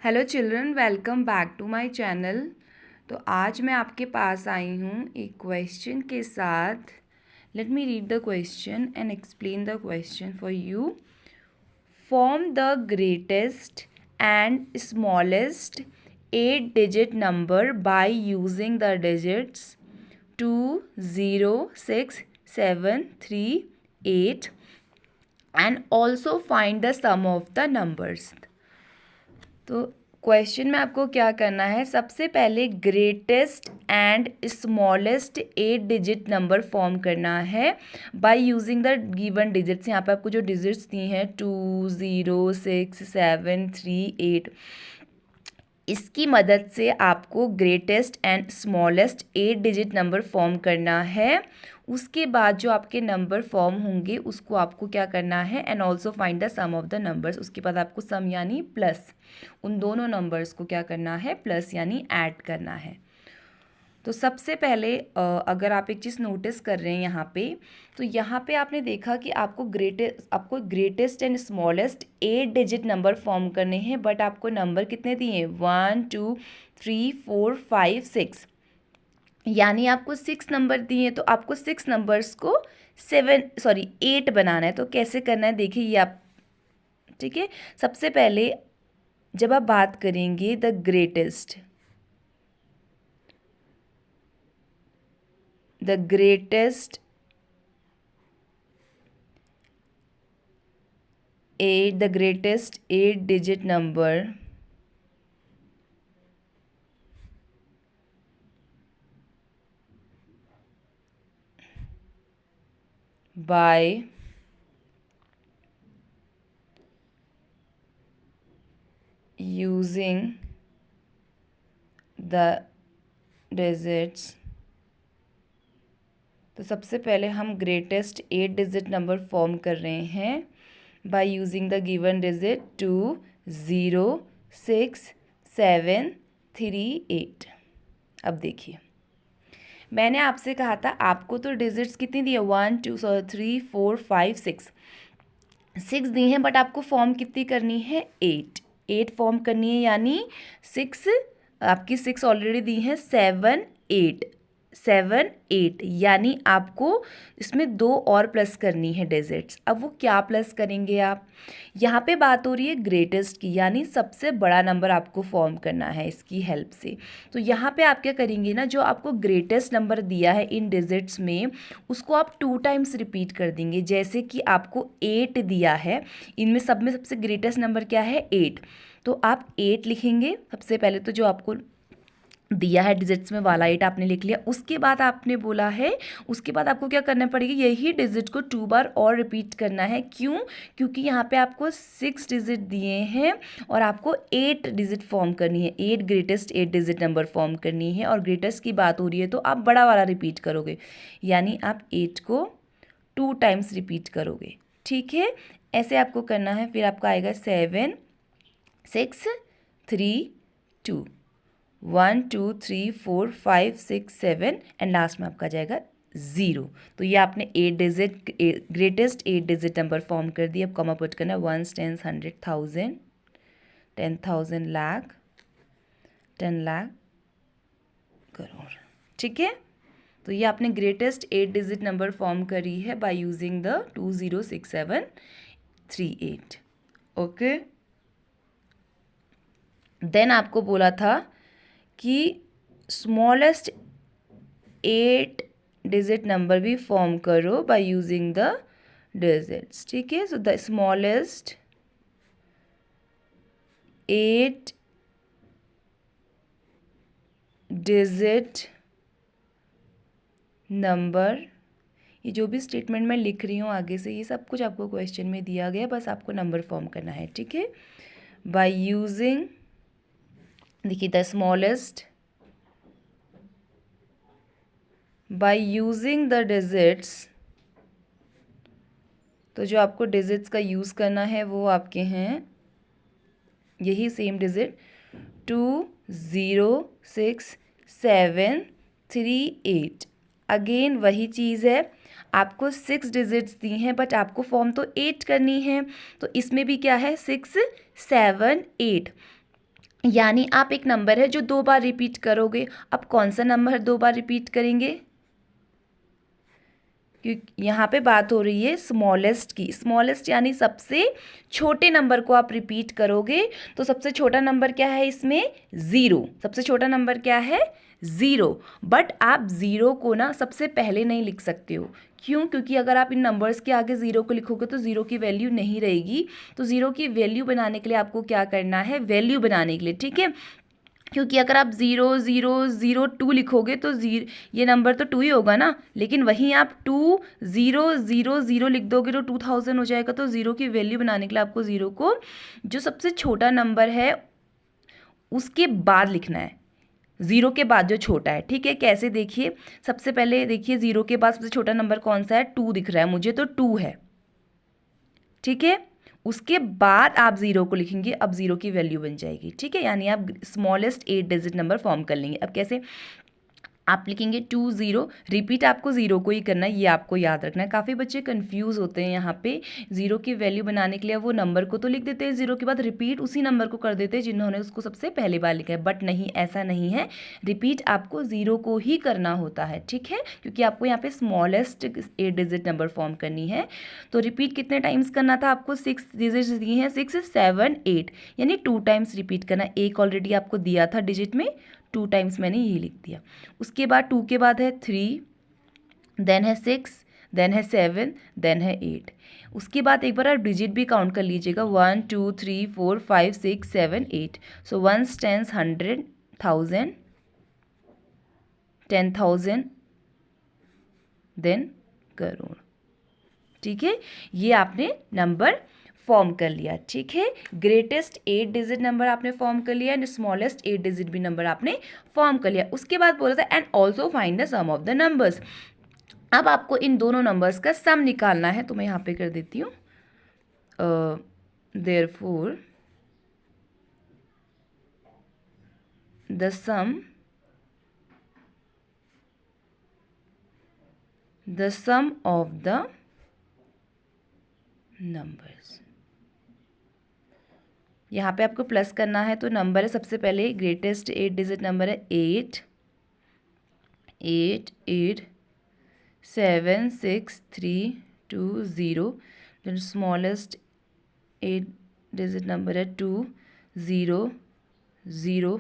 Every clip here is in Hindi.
Hello children, welcome back to my channel. तो आज मैं आपके पास आई हूँ एक क्वेश्चन के साथ। Let me read the question and explain the question for you. Form the greatest and smallest 8-digit number by using the digits 2, 0, 6, 7, 3, 8 and also find the sum of the numbers. तो क्वेश्चन में आपको क्या करना है, सबसे पहले greatest and smallest 8-digit number form करना है by using the given digits. यहाँ पे आपको जो डिजिट्स दी हैं 2, 0, 6, 7, 3, 8, इसकी मदद से आपको greatest and smallest 8-digit number form करना है। उसके बाद जो आपके नंबर फॉर्म होंगे उसको आपको क्या करना है, and also find the sum of the numbers. उसके बाद आपको सम यानी प्लस, उन दोनों नंबर्स को क्या करना है, प्लस यानी ऐड करना है। तो सबसे पहले अगर आप एक चीज़ नोटिस कर रहे हैं यहाँ पे आपने देखा कि आपको greatest and smallest 8-digit number form करने हैं, बट आपको नंबर कितने दिए हैं, 1, 2, 3, 4, 5, 6, यानी आपको 6 नंबर दिए हैं। तो आपको 6 नंबर्स को 8 बनाना है। तो कैसे करना है देखिए ये आप, ठीक है। सबसे पहले जब आप बात करेंगे the greatest the greatest 8-digit number by using the digits। तो सबसे पहले हम ग्रेटेस्ट 8-digit नंबर फॉर्म कर रहे हैं bye using the given digit 2, 0, 6, 7, 3, 8। अब देखिए मैंने आपसे कहा था आपको तो डिजिट्स कितनी दी है, 1, 2, 3, 4, 5, 6 दी हैं, बट आपको फॉर्म कितनी करनी है, 8 फॉर्म करनी है। यानी 6, आपकी 6 ऑलरेडी दी हैं, 7, 8, यानी आपको इसमें 2 और प्लस करनी है डिजिट्स। अब वो क्या प्लस करेंगे आप, यहाँ पे बात हो रही है ग्रेटेस्ट की, यानी सबसे बड़ा नंबर आपको फॉर्म करना है इसकी हेल्प से। तो यहाँ पे आप क्या करेंगे ना, जो आपको ग्रेटेस्ट नंबर दिया है इन डिजिट्स में उसको आप 2 टाइम्स रिपीट कर देंगे। जैसे कि आपको 8 दिया है, इनमें सब में सबसे ग्रेटेस्ट नंबर क्या है, 8। तो आप 8 लिखेंगे सबसे पहले, तो जो आपको दिया है डिजिट्स में वाला 8 आपने लिख लिया। उसके बाद आपने बोला है, उसके बाद आपको क्या करना पड़ेगी, यही डिजिट को 2 बार और रिपीट करना है। क्यों, क्योंकि यहाँ पे आपको 6 डिजिट दिए हैं और आपको 8 डिजिट फॉर्म करनी है, 8 ग्रेटेस्ट 8-digit नंबर फॉर्म करनी है। और ग्रेटेस्ट की बात हो रही है तो आप बड़ा वाला रिपीट करोगे, यानी आप 8 को 2 टाइम्स रिपीट करोगे, ठीक है। ऐसे आपको करना है। फिर आपका आएगा 7, 6, 3, 2, 1, 2, 3, 4, 5, 6, 7 एंड लास्ट में आपका जाएगा 0। तो ये आपने 8 digit नंबर फॉर्म कर दिया। अब कॉमा पुट करना, 1, 10, 100, 1000, 10,000, लाख, 10 लाख, करोड़, ठीक है। तो ये आपने ग्रेटेस्ट 8-digit नंबर फॉर्म करी है by using the 2, 0, 6, 7, 3, 8। Okay, then आपको बोला था कि स्मॉलेस्ट 8-digit नंबर भी फॉर्म करो बाय यूजिंग द डिजिट्स, ठीक है। So the smallest 8-digit number, ये जो भी स्टेटमेंट मैं लिख रही हूँ आगे से, ये सब कुछ आपको क्वेश्चन में दिया गया, बस आपको नंबर फॉर्म करना है, ठीक है। बाय यूजिंग, देखिए the smallest, bye using the digits, तो जो आपको डिजिट्स का यूज़ करना है वो आपके हैं यही सेम डिजिट 2, 0, 6, 7, 3, 8। अगेन वही चीज़ है, आपको 6 डिजिट्स दी हैं बट आपको फॉर्म तो 8 करनी है। तो इसमें भी क्या है, 6, 7, 8। यानी आप एक नंबर है जो 2 बार रिपीट करोगे। अब कौन सा नंबर 2 बार रिपीट करेंगे? क्योंकि यहाँ पे बात हो रही है स्मॉलेस्ट की। स्मॉलेस्ट यानी सबसे छोटे नंबर को आप रिपीट करोगे। तो सबसे छोटा नंबर क्या है इसमें? 0। सबसे छोटा नंबर क्या है? 0। बट आप 0 को ना सबसे पहले नहीं लिख सकते हो। क्यों? क्योंकि अगर आप इन नंबर्स के आगे 0 को लिखोगे तो 0 की वैल्यू नहीं रहेगी। तो 0 की वैल्यू बनाने के लिए आपको क्या करना है? वैल्यू बनाने के लिए, ठीक है। क्योंकि अगर आप 0 0 0 2 लिखोगे तो ये नंबर तो 2 ही होगा ना, लेकिन वहीं आप 2 0 0 0 लिख दोगे तो 2000 हो जाएगा। तो 0 की वैल्यू बनाने के लिए आपको 0 को जो सबसे छोटा नंबर है उसके बाद लिखना है, 0 के बाद जो छोटा है, ठीक है। कैसे? देखिए, सबसे पहले देखिए 0 के बाद सबसे छोटा नंबर कौन सा है? 2 दिख रहा है मुझे, तो 2 है, ठीक है। उसके बाद आप 0 को लिखेंगे, अब 0 की वैल्यू बन जाएगी, ठीक है। यानी आप स्मॉलेस्ट 8 डिजिट नंबर फॉर्म कर लेंगे। अब कैसे? आप लिखेंगे 2 0। रिपीट आपको 0 को ही करना है, ये आपको याद रखना है। काफ़ी बच्चे कंफ्यूज होते हैं यहाँ पे। 0 की वैल्यू बनाने के लिए वो नंबर को तो लिख देते हैं 0 के बाद, रिपीट उसी नंबर को कर देते हैं जिन्होंने उसको सबसे पहले बार लिखा है। बट नहीं, ऐसा नहीं है। रिपीट आपको 0 को ही करना होता है, ठीक है, क्योंकि आपको यहाँ पे स्मॉलेस्ट 8 डिजिट नंबर फॉर्म करनी है। तो रिपीट कितने टाइम्स करना था आपको? 6 डिजिट्स दिए हैं, 6 7 8, यानी 2 टाइम्स रिपीट करना। एक ऑलरेडी आपको दिया था डिजिट में, 2 टाइम्स मैंने यही लिख दिया। उसके बाद 2 के बाद है 3, देन है 6, देन है 7, देन है 8। उसके बाद एक बार आप डिजिट भी काउंट कर लीजिएगा, 1 2 3 4 5 6 7 8। सो 1s 10s 100 1000 10,000 देन करोड़, ठीक है। ये आपने नंबर फॉर्म कर लिया, ठीक है। ग्रेटेस्ट 8 डिजिट नंबर आपने फॉर्म कर लिया एंड स्मॉलेस्ट 8 डिजिट भी नंबर आपने फॉर्म कर लिया। उसके बाद बोला था and also find the sum of the numbers. अब आपको इन दोनों नंबर्स का सम निकालना है, तो मैं यहाँ पे कर देती हूँ therefore the sum of the numbers. यहाँ पे आपको प्लस करना है, तो नंबर है सबसे पहले ग्रेटेस्ट 8 डिजिट नंबर है 8 8 8 7 6 3 2 0। देन स्मॉलेस्ट 8 डिजिट नंबर है 2 0 0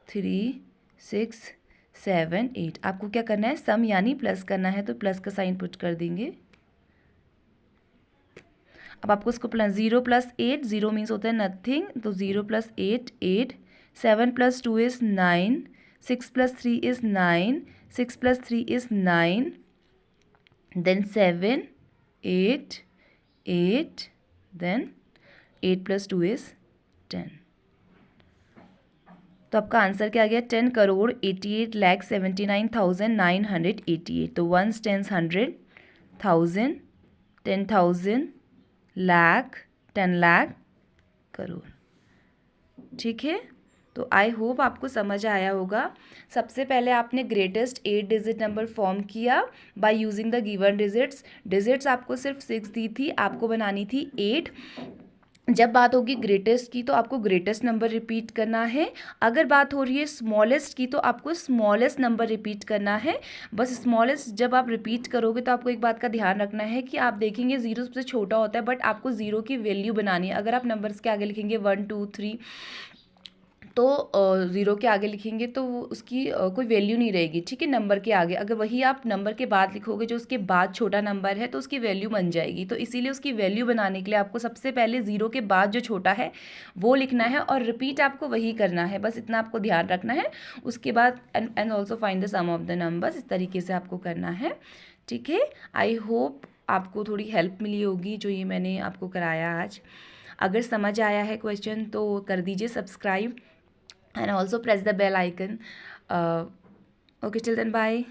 3 6 7 8। आपको क्या करना है? सम यानी प्लस करना है, तो प्लस का साइन पुट कर देंगे। अब आपको इसको प्लस 0 + 8, 0 मीन्स होता है नथिंग, तो 0 + 8 8, 7 + 2 is 9, 6 + 3 is 9, 6 + 3 is 9, then 7 8 8, then 8 + 2 is 10। तो आपका आंसर क्या आ गया? 10,78,79,988। तो 1s 10s 100, 1000, 10,000, लाख, 10 लाख, करोड़, ठीक है। तो आई होप आपको समझ आया होगा। सबसे पहले आपने ग्रेटेस्ट 8 डिजिट नंबर फॉर्म किया bye using the given digits आपको सिर्फ 6 दी थी, आपको बनानी थी 8। जब बात होगी ग्रेटेस्ट की तो आपको ग्रेटेस्ट नंबर रिपीट करना है। अगर बात हो रही है स्मॉलेस्ट की तो आपको स्मॉलेस्ट नंबर रिपीट करना है। बस स्मॉलेस्ट जब आप रिपीट करोगे तो आपको एक बात का ध्यान रखना है कि आप देखेंगे 0 सबसे छोटा होता है, बट आपको 0 की वैल्यू बनानी है। अगर आप नंबर्स के आगे लिखेंगे 1 2 3 तो 0 के आगे लिखेंगे तो उसकी कोई वैल्यू नहीं रहेगी, ठीक है, नंबर के आगे। अगर वही आप नंबर के बाद लिखोगे जो उसके बाद छोटा नंबर है तो उसकी वैल्यू बन जाएगी। तो इसीलिए उसकी वैल्यू बनाने के लिए आपको सबसे पहले 0 के बाद जो छोटा है वो लिखना है और रिपीट आपको वही करना है, बस इतना आपको ध्यान रखना है। उसके बाद and also find the sum of the numbers, इस तरीके से आपको करना है, ठीक है। आई होप आपको थोड़ी हेल्प मिली होगी जो ये मैंने आपको कराया आज। अगर समझ आया है क्वेश्चन तो कर दीजिए subscribe and also press the bell icon. Okay, till then, bye.